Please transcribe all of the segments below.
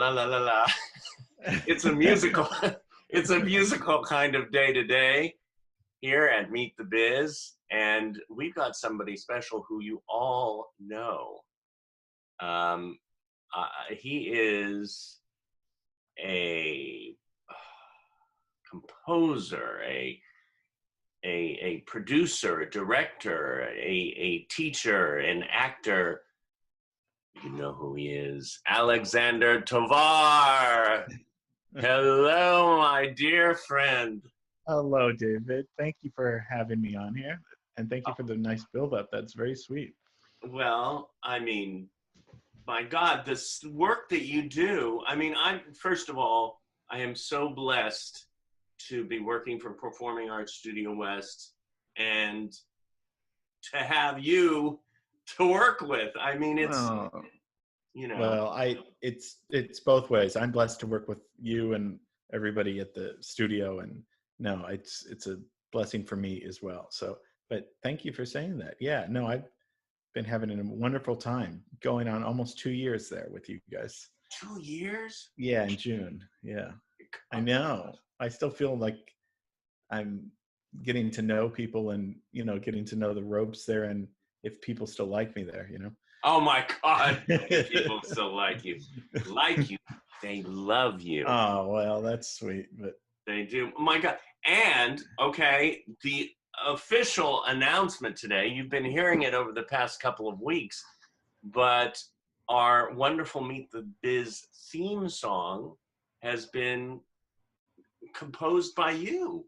la la la. It's a musical. It's a musical kind of day to day here at Meet the Biz, and we've got somebody special who you all know. He is a composer, a producer, a director, a teacher, an actor. You know who he is. Alexander Tovar. Hello, my dear friend. Hello, David. Thank you for having me on here. And thank you for the nice build-up. That's very sweet. Well, I mean, my God, this work that you do, I mean, first of all, I am so blessed to be working for Performing Arts Studio West and to have you to work with. I mean, it's, you know. Well, it's both ways. I'm blessed to work with you and everybody at the studio, and no, it's a blessing for me as well. So, but thank you for saying that. Yeah, no, I've been having a wonderful time, going on almost 2 years there with you guys. 2 years? Yeah, in June. Yeah, I know. I still feel like I'm getting to know people and, you know, getting to know the ropes there, and if people still like me there, you know. Oh my God, people still like you. Like you. They love you. Oh, well, that's sweet, but they do. Oh my God. And, okay, the official announcement today, you've been hearing it over the past couple of weeks, but our wonderful Meet the Biz theme song has been composed by you.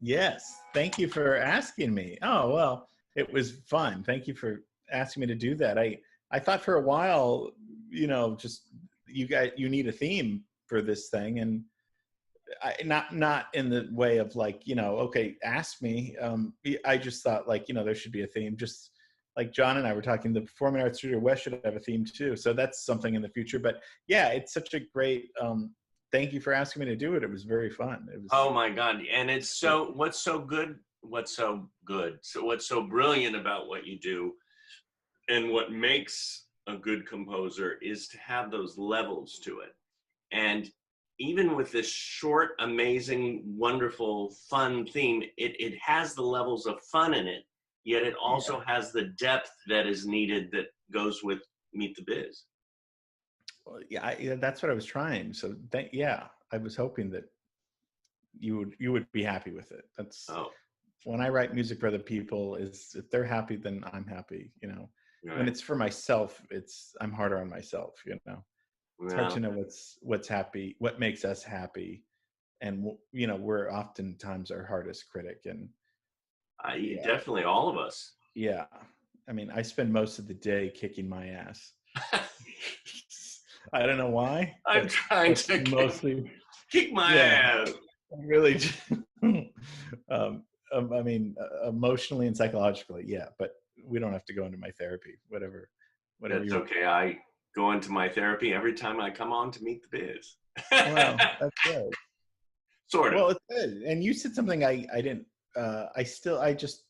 Yes. Thank you for asking me. Oh, well, it was fun. Thank you for asking me to do that. I thought for a while, you know, just you need a theme for this thing, and not in the way of like, you know, okay, ask me. I just thought like, you know, there should be a theme, just like John and I were talking, the Performing Arts Studio West should have a theme too. So that's something in the future. But yeah, it's such a great, thank you for asking me to do it. It was very fun. It was. Oh my God. And it's so, what's so brilliant about what you do and what makes a good composer is to have those levels to it. And even with this short, amazing, wonderful, fun theme, it has the levels of fun in it, yet it also has the depth that is needed that goes with Meet the Biz. Well, yeah, that's what I was trying. So yeah, I was hoping that you would be happy with it. That's when I write music for other people, is if they're happy, then I'm happy, you know. Right. When it's for myself, I'm harder on myself, you know. It's hard to know what's happy, what makes us happy, and you know, we're oftentimes our hardest critic. And definitely all of us. Yeah, I mean, I spend most of the day kicking my ass. I don't know why. I'm trying to mostly kick my ass. Really, I mean, emotionally and psychologically, yeah. But we don't have to go into my therapy. Whatever. That's okay. I go into my therapy every time I come on to Meet the Biz. Wow, that's good. Sort of. Well, it's good. And you said something I didn't. I just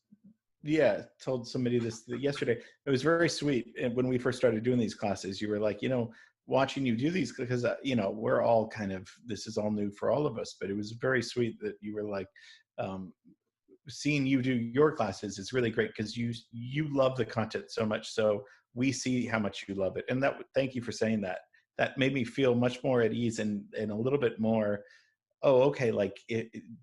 told somebody this yesterday. It was very sweet. And when we first started doing these classes, you were like, you know, watching you do these, because you know, we're all kind of, this is all new for all of us, but it was very sweet that you were like, seeing you do your classes is really great, because you love the content so much, so we see how much you love it. And thank you for saying that. That made me feel much more at ease and a little bit more, oh, okay, like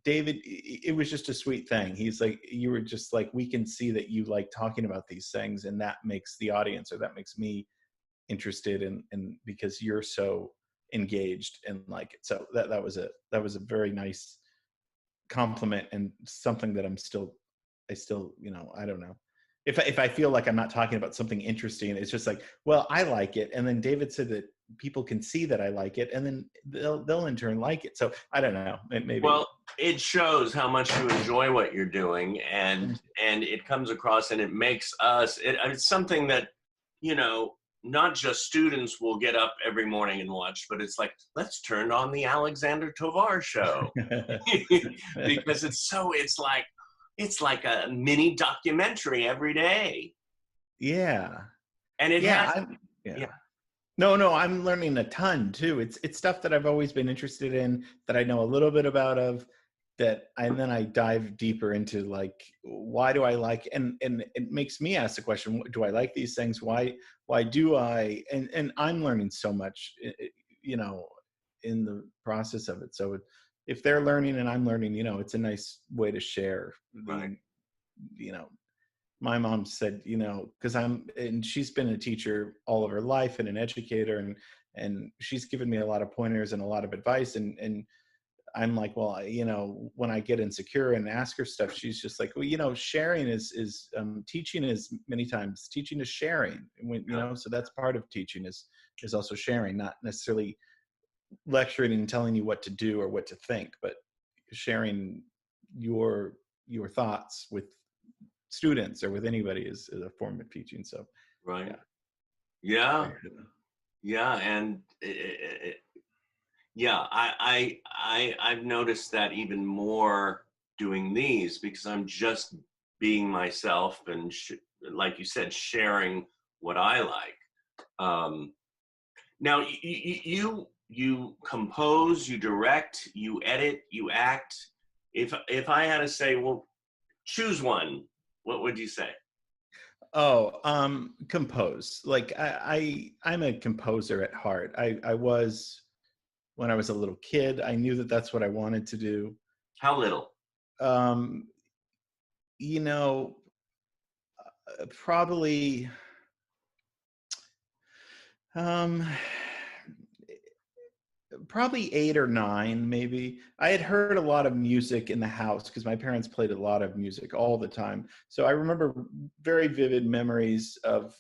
David, it was just a sweet thing. He's like, you were just like, we can see that you like talking about these things, and that makes the audience, or that makes me interested in because you're so engaged and like it. So that was a very nice compliment, and something that I still, you know, I don't know. If I feel like I'm not talking about something interesting, it's just like, well, I like it. And then David said that people can see that I like it, and then they'll in turn like it. So I don't know. Maybe. Well, it shows how much you enjoy what you're doing, and it comes across, and it makes us, it's something that, you know, not just students will get up every morning and watch, but it's like, let's turn on the Alexander Tovar show. Because it's like a mini documentary every day. Yeah. And it has, No, I'm learning a ton too. It's stuff that I've always been interested in, that I know a little bit about of, and then I dive deeper into, like, why do I like, and it makes me ask the question, do I like these things? Why do I? And I'm learning so much, you know, in the process of it. So if they're learning and I'm learning, it's a nice way to share. Right. You know, my mom said, because and she's been a teacher all of her life and an educator, and she's given me a lot of pointers and a lot of advice, and I'm like, well, when I get insecure and ask her stuff, she's just like, well, sharing is teaching is many times teaching is sharing. When, Yeah. so that's part of teaching is also sharing, not necessarily lecturing and telling you what to do or what to think, but sharing your thoughts with students or with anybody is a form of teaching. So Right. yeah. Yeah. Yeah. And yeah, I've noticed that even more doing these, because I'm just being myself and like you said, sharing what I like. Now you compose, you direct, you edit, you act. If I had to say, well, choose one, what would you say? Oh, compose. Like I'm a composer at heart. I was, when I was a little kid, I knew that that's what I wanted to do. How little? Um, you know, probably, um, probably 8 or 9, maybe. I had heard a lot of music in the house because my parents played a lot of music all the time. So I remember very vivid memories of,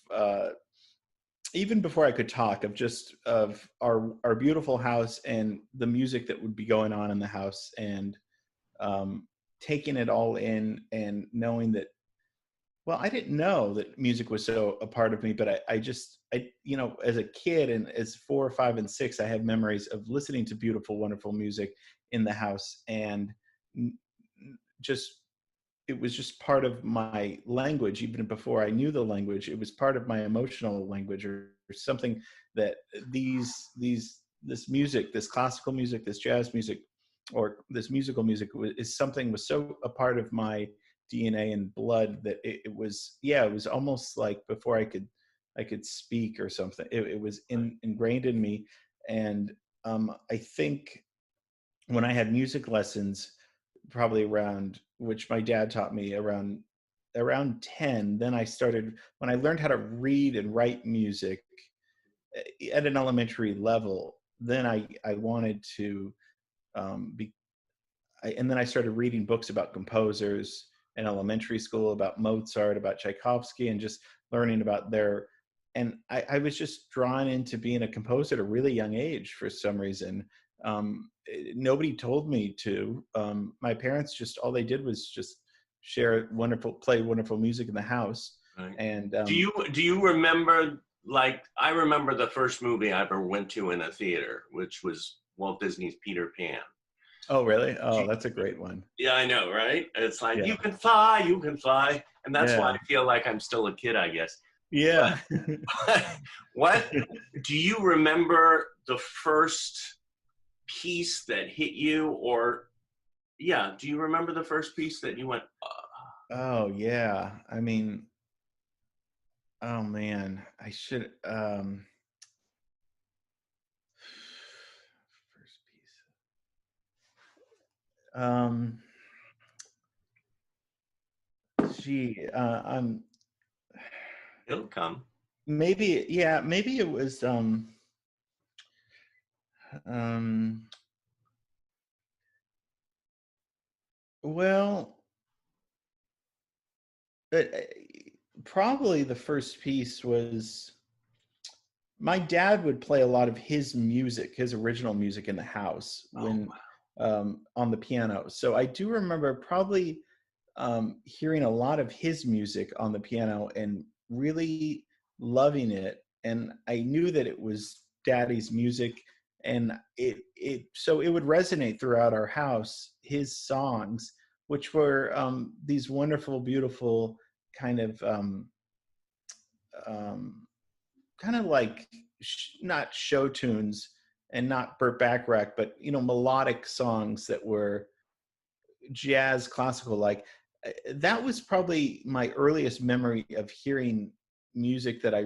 even before I could talk, of our beautiful house and the music that would be going on in the house, and taking it all in and knowing that, well, I didn't know that music was so a part of me, but as a kid and as 4 or 5 and 6, I have memories of listening to beautiful, wonderful music in the house, and just, it was just part of my language. Even before I knew the language, it was part of my emotional language, or something that this music, this classical music, this jazz music, or this musical music was so a part of my DNA and blood that it was, yeah, it was almost like before I could speak or something. It was ingrained in me. And I think when I had music lessons, probably around, which my dad taught me around 10, then I started, when I learned how to read and write music at an elementary level, then I wanted to be, and then I started reading books about composers in elementary school, about Mozart, about Tchaikovsky, and just learning about their, and I was just drawn into being a composer at a really young age for some reason. Nobody told me to. My parents just, all they did was just play wonderful music in the house. Right. And Do you remember, like, I remember the first movie I ever went to in a theater, which was Walt Disney's Peter Pan. oh, really? Oh, that's a great one. Yeah, I know, right? It's like, Yeah. you can fly. And that's why Yeah. I feel like I'm still a kid, I guess. But Yeah. what do you remember the first piece that hit you? Or, yeah, do you remember the first piece that you went, Oh, yeah. I mean, oh man, I should, first piece. Um, gee, it'll come? maybe, yeah, maybe it was, um, well, probably the first piece was, my dad would play a lot of his music, his original music in the house Oh, when, on the piano. So I do remember probably hearing a lot of his music on the piano and really loving it. And I knew that it was Daddy's music, and so it would resonate throughout our house. His songs, which were these wonderful, beautiful kind of um, like not show tunes and not Burt Bacharach, but melodic songs that were jazz, classical. Like that was probably my earliest memory of hearing music that I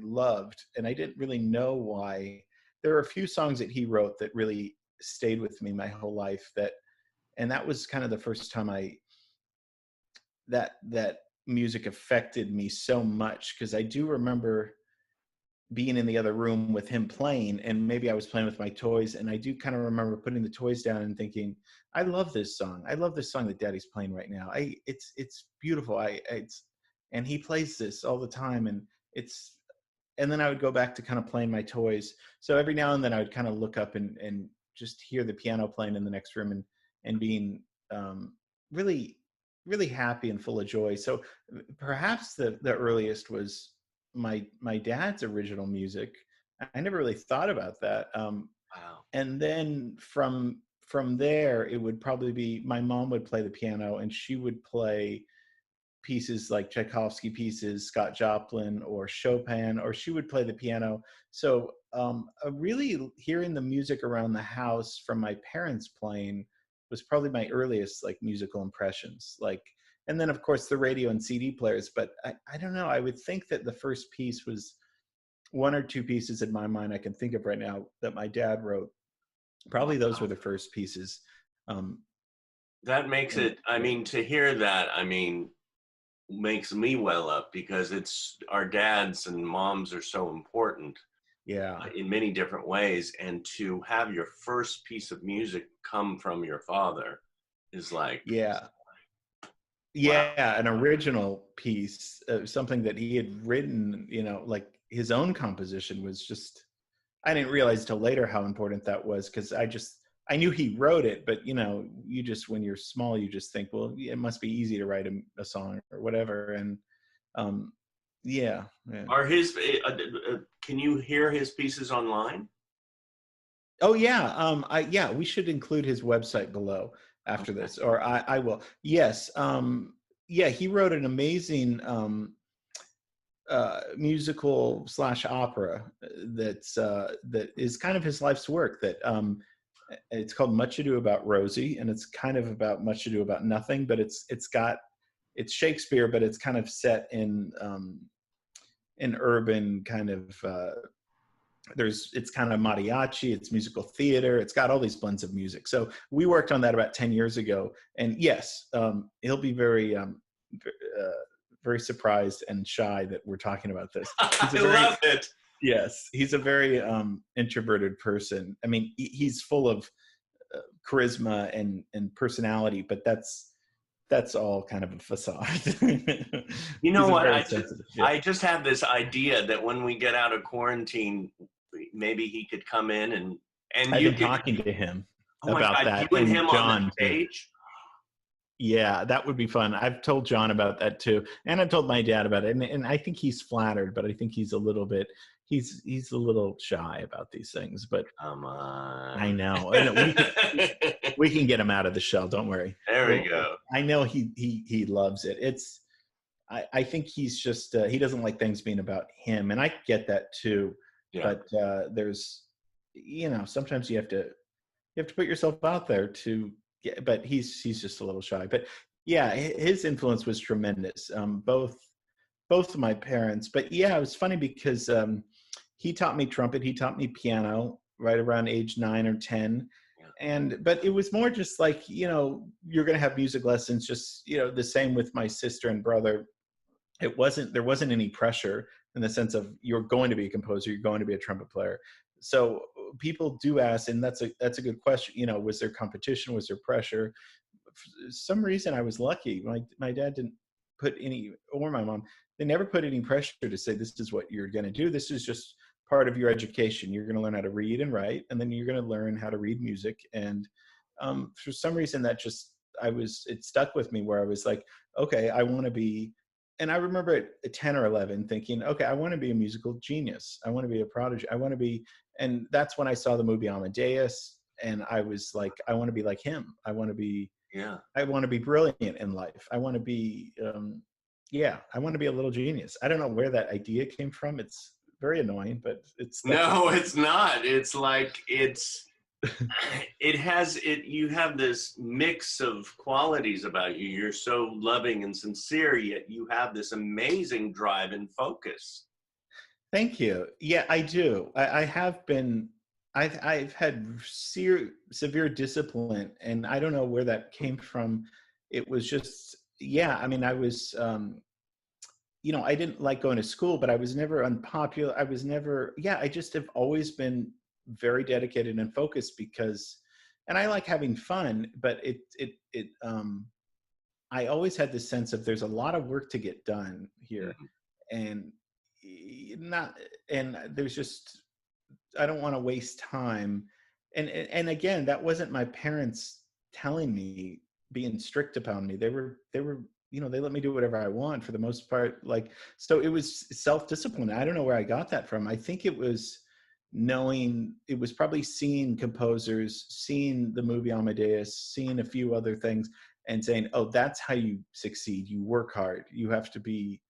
loved, and I didn't really know why. There are a few songs that he wrote that really stayed with me my whole life. And that was kind of the first time that music affected me so much, because I do remember being in the other room with him playing, and maybe I was playing with my toys, and I do kind of remember putting the toys down and thinking, I love this song. I love this song that Daddy's playing right now. It's beautiful. And he plays this all the time, and then I would go back to kind of playing my toys. So every now and then I would kind of look up and just hear the piano playing in the next room, and being really, really happy and full of joy. So perhaps the earliest was my dad's original music. I never really thought about that. Wow. And then from there, it would probably be my mom would play the piano, and she would play pieces like Tchaikovsky pieces, Scott Joplin or Chopin, or she would play the piano. So really hearing the music around the house from my parents playing was probably my earliest like musical impressions. And then of course the radio and CD players, but I don't know, I would think that the first piece was one or two pieces in my mind I can think of right now that my dad wrote. Probably those were the first pieces. That makes it, I mean, to hear that, I mean, makes me well up, because it's our dads and moms are so important in many different ways, and to have your first piece of music come from your father is like an original piece, something that he had written, like his own composition was just, I didn't realize till later how important that was, because I knew he wrote it, but you just, when you're small, you just think, well, it must be easy to write a song or whatever. And Are his can you hear his pieces online? Oh yeah. We should include his website below after this, or I will. Yes. He wrote an amazing musical / opera that is kind of his life's work. That it's called Much Ado About Rosie, and it's kind of about Much Ado About Nothing, but it's Shakespeare, but it's kind of set in urban kind of it's kind of mariachi, it's musical theater, it's got all these blends of music. So we worked on that about 10 years ago, and yes, he'll be very very surprised and shy that we're talking about this. I love it. Yes, he's a very introverted person. I mean, he's full of charisma and personality, but that's all kind of a facade. You know what? I just have this idea that when we get out of quarantine, maybe he could come in and I've been talking to him about that. You and him John, on the stage. Yeah, that would be fun. I've told John about that too, and I've told my dad about it, and I think he's flattered, but I think he's a little shy about these things. But come on, I know. We can get him out of the shell. Don't worry. There we go. I know he loves it. I think he's just he doesn't like things being about him, and I get that too. Yeah. But there's sometimes you have to put yourself out there to. Yeah, but he's just a little shy. But yeah, his influence was tremendous. Both of my parents. But yeah, it was funny because he taught me trumpet, he taught me piano right around age 9 or 10. But it was more just like, you're going to have music lessons, just, the same with my sister and brother. There wasn't any pressure in the sense of you're going to be a composer, you're going to be a trumpet player. So people do ask, and that's a good question. Was there competition? Was there pressure? For some reason, I was lucky. My dad didn't put any, or my mom, they never put any pressure to say, this is what you're going to do. This is just part of your education. You're going to learn how to read and write, and then you're going to learn how to read music. And for some reason, it stuck with me, where I was like, okay, I want to be. And I remember at 10 or 11 thinking, okay, I want to be a musical genius. I want to be a prodigy. I want to be, and that's when I saw the movie Amadeus, and I was like, I want to be like him. I want to be brilliant in life. I want to be, I want to be a little genius. I don't know where that idea came from. It's very annoying, but that's No, it's not. It's like you have this mix of qualities about you. You're so loving and sincere, yet you have this amazing drive and focus. Thank you. Yeah, I do. I have been. I've had severe discipline, and I don't know where that came from. It was just, yeah. I mean, I was, I didn't like going to school, but I was never unpopular. I was never. Yeah, I just have always been very dedicated and focused because, and I like having fun, but I always had this sense of there's a lot of work to get done here, Mhm. and not, and there's just, I don't want to waste time. And again, that wasn't my parents telling me, being strict upon me. They were, they let me do whatever I want for the most part. Like, so it was self-discipline. I don't know where I got that from. I think it was probably seeing composers, seeing the movie Amadeus, seeing a few other things, and saying, oh, that's how you succeed. You work hard. You have to be,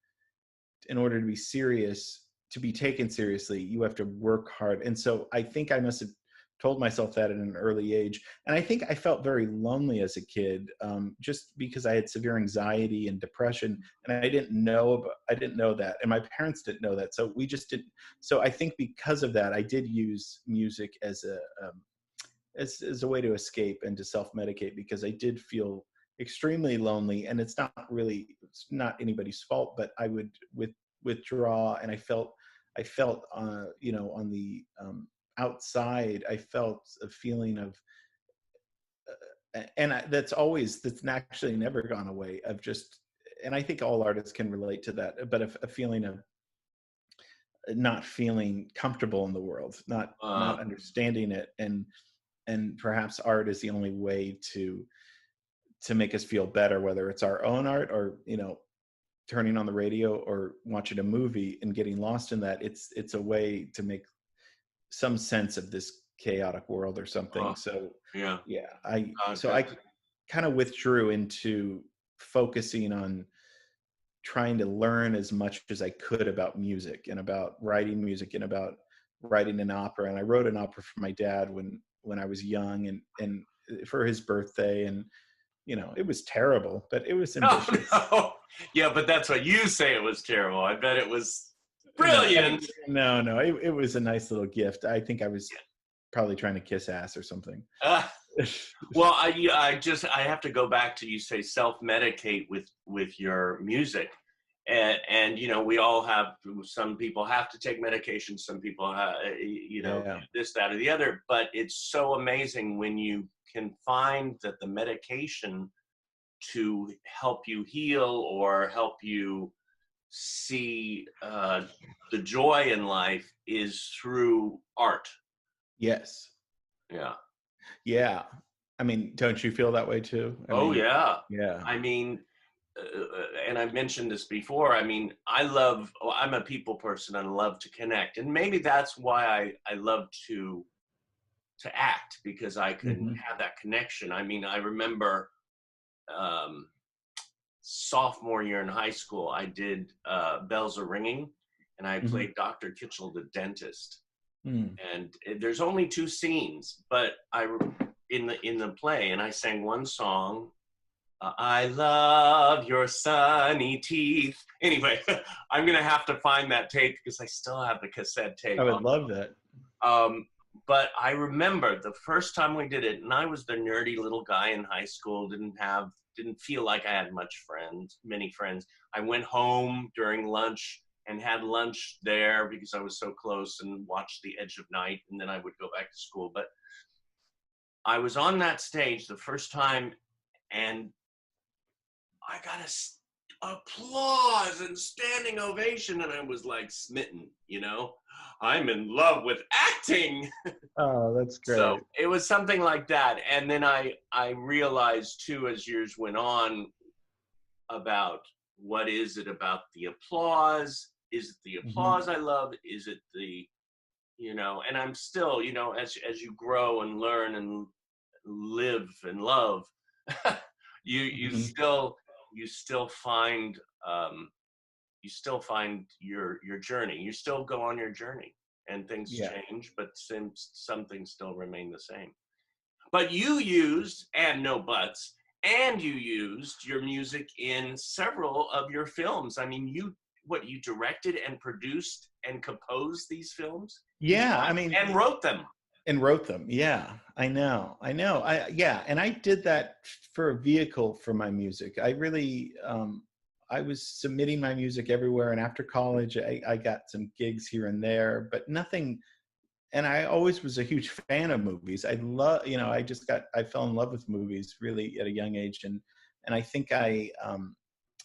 in order to be serious, to be taken seriously, you have to work hard. And so I think I must have told myself that at an early age. And I think I felt very lonely as a kid, just because I had severe anxiety and depression, and I didn't know that, and my parents didn't know that. So we just didn't. So I think because of that, I did use music as a way to escape and to self-medicate, because I did feel extremely lonely. And it's not anybody's fault, but I would withdraw, and I felt on the outside, I felt a feeling of, that's actually never gone away, of just, and I think all artists can relate to that, but a feeling of not feeling comfortable in the world, not understanding it, and perhaps art is the only way to make us feel better, whether it's our own art or turning on the radio or watching a movie and getting lost in that. It's a way to make some sense of this chaotic world or something. So Yeah. yeah, I Good. kind of withdrew into focusing on trying to learn as much as I could about music and about writing music and about writing an opera. And I wrote an opera for my dad when I was young, and for his birthday, and it was terrible, but it was ambitious. Oh, no. Yeah, but that's what you say, it was terrible. I bet it was No, brilliant. no, it was a nice little gift. I think I was probably trying to kiss ass or something. Well, I have to go back to, you say self-medicate with your music. And we all have, some people have to take medication, some people Yeah. this, that, or the other. But it's so amazing when you can find that the medication to help you heal or help you see the joy in life is through art. Yes. Yeah. Yeah. I mean, don't you feel that way too? Oh, yeah. Yeah. I mean, and I've mentioned this before. I mean, I'm a people person and love to connect. And maybe that's why I love to act, because I can Mm-hmm. have that connection. I mean, I remember sophomore year in high school, I did Bells Are Ringing, and I Mm-hmm. played Dr. Kitchell, the dentist. Mm. And there's only 2 scenes, but in the play, and I sang one song, I love your sunny teeth. Anyway, I'm gonna have to find that tape because I still have the cassette tape. I would love that. But I remember the first time we did it, and I was the nerdy little guy in high school, didn't feel like I had many friends. I went home during lunch and had lunch there because I was so close, and watched The Edge of Night, and then I would go back to school. But I was on that stage the first time, and I got applause and standing ovation, and I was like smitten, I'm in love with acting. Oh, that's great. So it was something like that. And then I realized too, as years went on, about what is it about the applause? Is it the applause I love? Is it the, and I'm still, as you grow and learn and live and love, you still find you still find your journey. You still go on your journey, and things Yeah. change, but some things still remain the same. But you used, and no buts, and you used your music in several of your films. I mean, you directed and produced and composed these films? Yeah, I mean, And wrote them. and wrote them. Yeah, I know. Yeah, and I did that for a vehicle for my music. I really, I was submitting my music everywhere, and after college, I got some gigs here and there, but nothing. And I always was a huge fan of movies. I love, I fell in love with movies really at a young age, and I think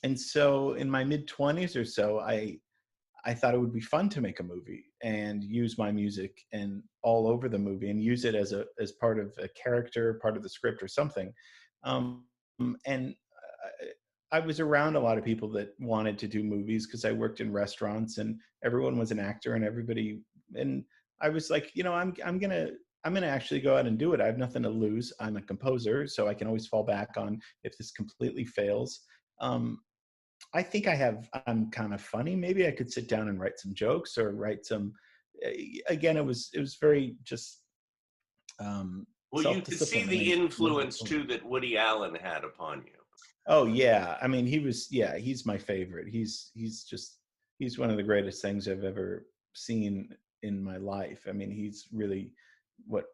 and so in my mid-20s or so, I thought it would be fun to make a movie and use my music and all over the movie and use it as part of a character, part of the script or something. Um, and I was around a lot of people that wanted to do movies because I worked in restaurants and everyone was an actor and everybody. And I was like, I'm gonna actually go out and do it. I have nothing to lose. I'm a composer, so I can always fall back on if this completely fails. I think I'm kind of funny. Maybe I could sit down and write some jokes or write some. Again, it was very just Well, you could see self-discipline. the influence too that Woody Allen had upon you. Oh yeah, I mean he's my favorite. He's one of the greatest things I've ever seen in my life. I mean he's really what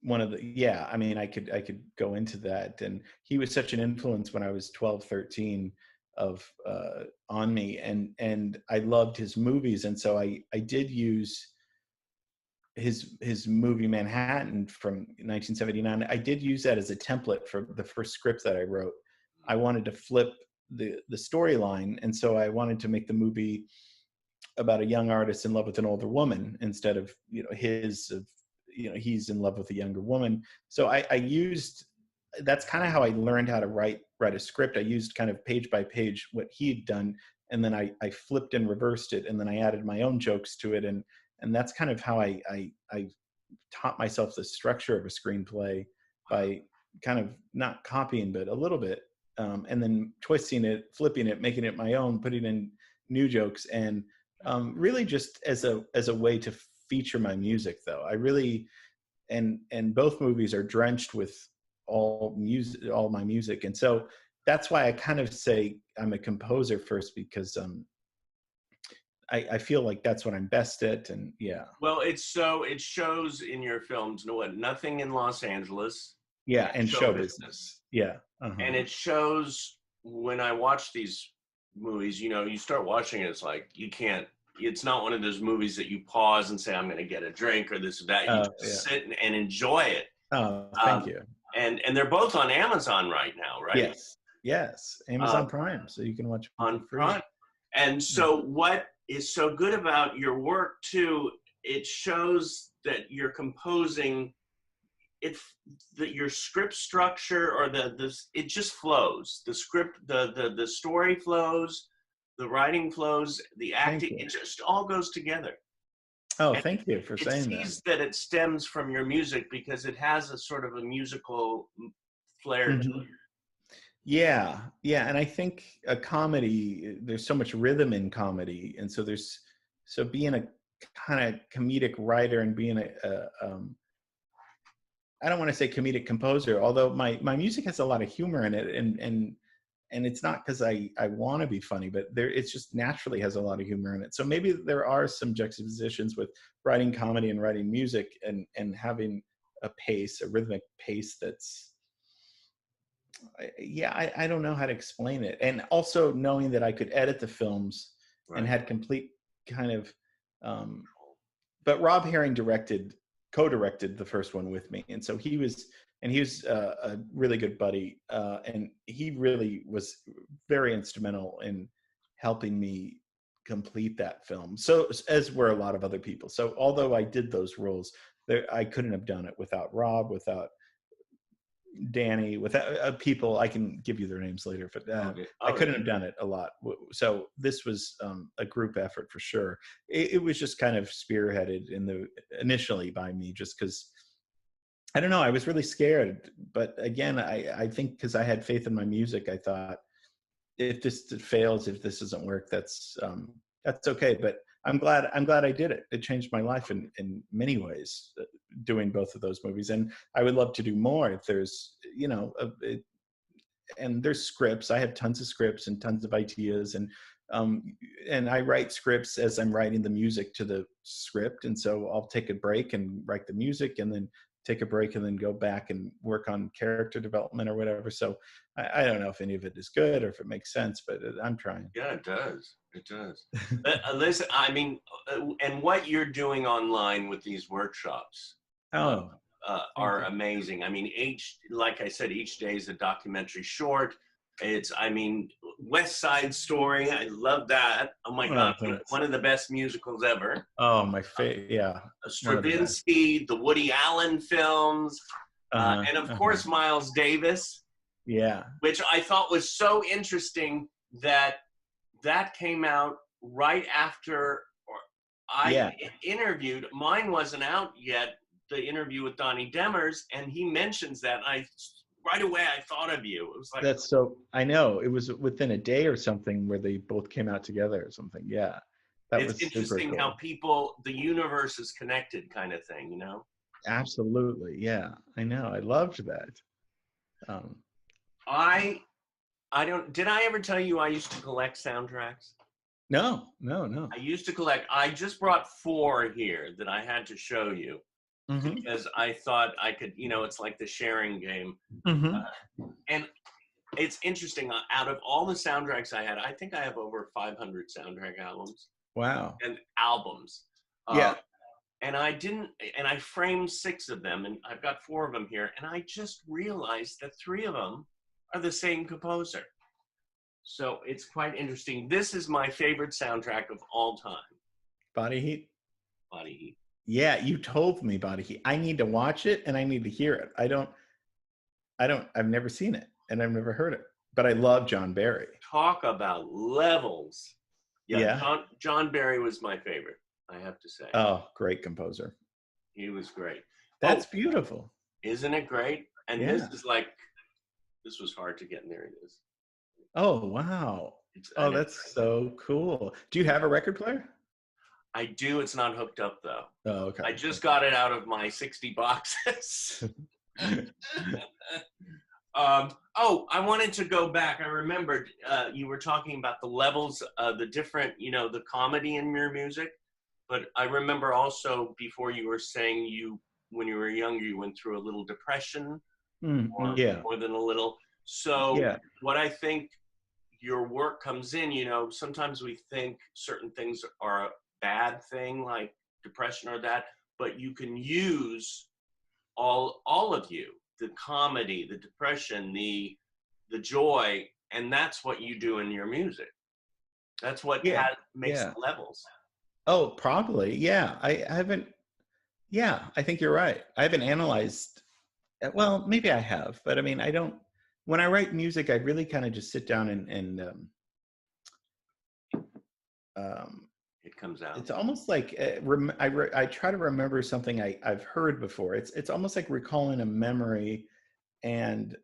one of the yeah, I mean I could go into that, and he was such an influence when I was 12, 13 of on me, and I loved his movies, and so I did use his movie Manhattan from 1979. I did use that as a template for the first script that I wrote. I wanted to flip the storyline, and so I wanted to make the movie about a young artist in love with an older woman instead of he's in love with a younger woman. So I used that's kind of how I learned how to write a script. I used kind of page by page what he'd done, and then I flipped and reversed it, and then I added my own jokes to it, and that's kind of how I taught myself the structure of a screenplay by kind of not copying, but a little bit, and then twisting it, flipping it, making it my own, putting in new jokes, and really just as a way to feature my music. Though I really and both movies are drenched with all my music, and so that's why I kind of say I'm a composer first, because I feel like that's what I'm best at, and yeah. Well, it shows in your films, nothing in Los Angeles. Yeah, and show business. Yeah. Uh-huh. And it shows when I watch these movies, you start watching it, it's like it's not one of those movies that you pause and say, I'm going to get a drink or this or that. You just sit and enjoy it. Oh, thank you. And they're both on Amazon right now, right? Yes. Amazon Prime, so you can watch them on for free. Prime. And so what is so good about your work too, it shows that you're composing that your script structure or it just flows. The script, the story flows, the writing flows, the acting, it just all goes together. Oh, thank you for saying that. It seems that it stems from your music because it has a sort of a musical flair to it. Yeah, and I think a comedy, there's so much rhythm in comedy, and so being a kind of comedic writer and being I don't want to say comedic composer, although my music has a lot of humor in it, and it's not because I want to be funny, but it just naturally has a lot of humor in it. So maybe there are some juxtapositions with writing comedy and writing music, and having a rhythmic pace that's, I don't know how to explain it. And also knowing that I could edit the films and had complete kind of, but Rob Herring co-directed the first one with me. And so he was a really good buddy. And he really was very instrumental in helping me complete that film. So as were a lot of other people. So although I did those roles, I couldn't have done it without Rob, without Danny, with people. I can give you their names later, but I couldn't have done it a lot. So this was a group effort for sure. It was just kind of spearheaded initially by me, just because I don't know, I was really scared. But again, I think because I had faith in my music, I thought if this fails, if this doesn't work, that's okay. But I'm glad I did it. It changed my life in many ways, doing both of those movies. And I would love to do more if there's, and there's scripts. I have tons of scripts and tons of ideas, and I write scripts as I'm writing the music to the script. And so I'll take a break and write the music, and then take a break, and then go back and work on character development or whatever. So I don't know if any of it is good or if it makes sense, but I'm trying. Yeah, it does. It does. Listen, I mean, and what you're doing online with these workshops are amazing. I mean, like I said, each day is a documentary short. I mean, West Side Story. I love that. Oh my God, one of the best musicals ever. Oh, my favorite. Yeah. Stravinsky, the Woody Allen films, and of course, Miles Davis. Yeah. Which I thought was so interesting that came out right after I interviewed. Mine wasn't out yet, the interview with Donnie Demers, and he mentions that. Right away, I thought of you. It was like, that's so, I know, it was within a day or something where they both came out together or something. Yeah. It's interesting how the universe is connected, kind of thing, you know? Absolutely. Yeah. I know. I loved that. Did I ever tell you I used to collect soundtracks? No. I used to collect. I just brought 4 here that I had to show you. Mm-hmm. Because I thought I could, it's like the sharing game. Mm-hmm. And it's interesting, out of all the soundtracks I had, I think I have over 500 soundtrack albums. Wow. And albums. Yeah. And I framed 6 of them, and I've got 4 of them here, and I just realized that 3 of them are the same composer. So it's quite interesting. This is my favorite soundtrack of all time. Body Heat? Body Heat. Yeah, you told me Body Heat. I need to watch it and I need to hear it. I've never seen it and I've never heard it, but I love John Barry. Talk about levels. Yeah. John Barry was my favorite, I have to say. Oh, great composer. He was great. That's beautiful. Isn't it great? And this was hard to get, and there it is. Oh, wow. That's so cool. Do you have a record player? I do. It's not hooked up, though. Oh, okay. I just got it out of my 60 boxes. I wanted to go back. I remembered you were talking about the levels, the different, the comedy in your music. But I remember also before you were saying when you were younger, you went through a little depression, more than a little. So what I think your work comes in, sometimes we think certain things are a bad thing, like depression or that, but you can use all of you, the comedy, the depression, the joy, and that's what you do in your music. That's what makes the levels. Oh, probably. Yeah. I think you're right. I haven't analyzed, well, maybe I have, but I mean, when I write music, I really kind of just sit down and it comes out. It's almost like I try to remember something I've heard before. It's almost like recalling a memory, and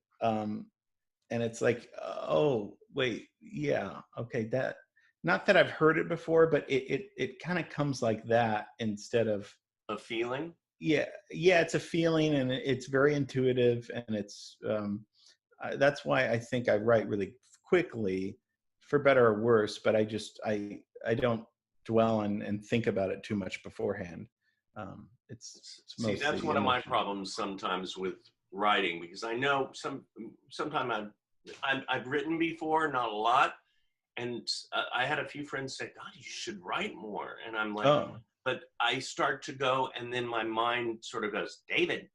it's like, oh wait, yeah, okay, that, not that I've heard it before, but it kind of comes like that instead of a feeling. Yeah, it's a feeling, and it's very intuitive, and it's that's why I think I write really quickly, for better or worse. But I don't dwell and think about it too much beforehand. It's mostly that's one of my problems sometimes with writing, because I know sometimes I've written before, not a lot, and I had a few friends say, God, you should write more, and I'm like, but I start to go, and then my mind sort of goes, David,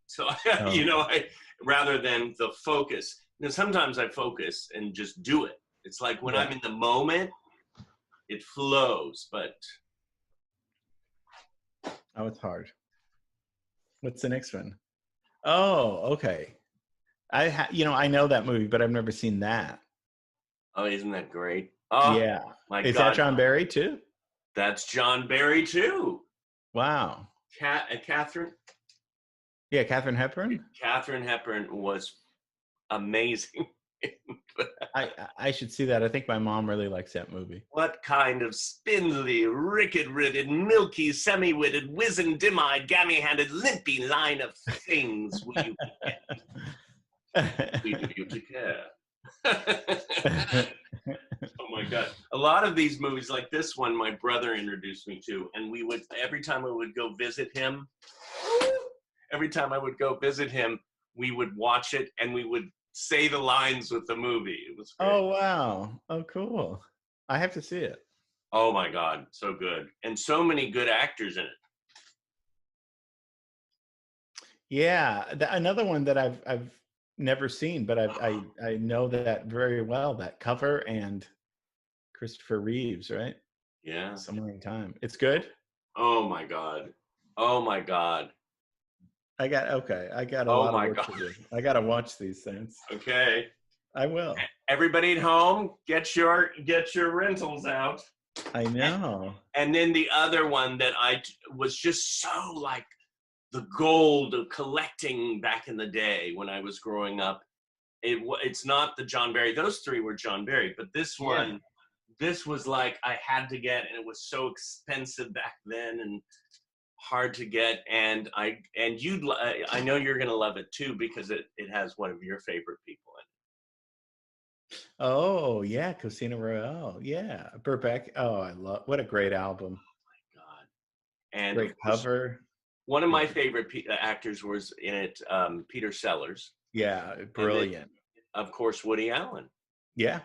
so I rather than the focus. Sometimes I focus and just do it. It's like when I'm in the moment, it flows, but it's hard. What's the next one? Oh, okay. I know that movie, but I've never seen that. Oh, isn't that great? Oh, yeah. Is that John Barry too? That's John Barry too. Wow. Catherine? Yeah, Katharine Hepburn? Katharine Hepburn was amazing. I should see that. I think my mom really likes that movie. What kind of spindly, rickety-witted, milky, semi-witted, wizened, dim-eyed, gammy-handed, limpy line of things will you get? We do you to care. Oh my God. A lot of these movies, like this one, my brother introduced me to, and we would, every time I would go visit him, we would watch it and we would say the lines with the movie. It was great. Oh, wow. Oh, cool. I have to see it. Oh my God, so good. And so many good actors in it. Yeah, another one that I've never seen, but I know that very well. That cover and Christopher Reeves, right? Yeah. Somewhere in Time. It's good. Oh my God. Oh my God. I got a Oh lot of my work God. to do. I got to watch these things. Okay. I will. Everybody at home, get your rentals out. I know. And then the other one that I was just so like the gold of collecting back in the day when I was growing up. It's not the John Barry. Those three were John Barry, but this one, this was like I had to get, and it was so expensive back then and hard to get. And I know you're gonna love it too because it has one of your favorite people in it. Oh yeah, Casino Royale. Yeah, Burbeck. Oh, what a great album. Oh my God. And great cover. One of my favorite actors was in it, Peter Sellers. Yeah, brilliant. Then, of course, Woody Allen. Yeah,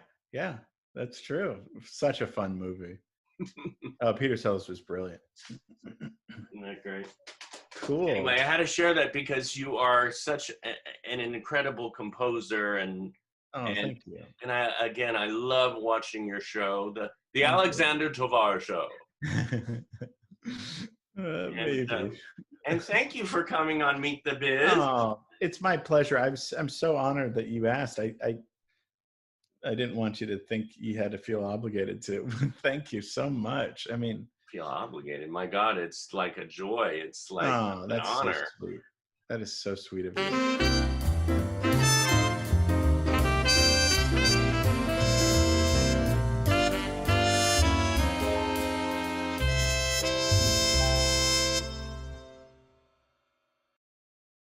that's true. Such a fun movie. Peter Sellers was brilliant. Isn't that great? Cool. Anyway, I had to share that because you are such an incredible composer, and thank you. And I love watching your show, the Alexander Tovar Show. Maybe. And thank you for coming on Meet the Biz. Oh, it's my pleasure. I'm so honored that you asked. I didn't want you to think you had to feel obligated to. Thank you so much. I mean, feel obligated. My God, it's like a joy. It's like an honor. So sweet. That is so sweet of you.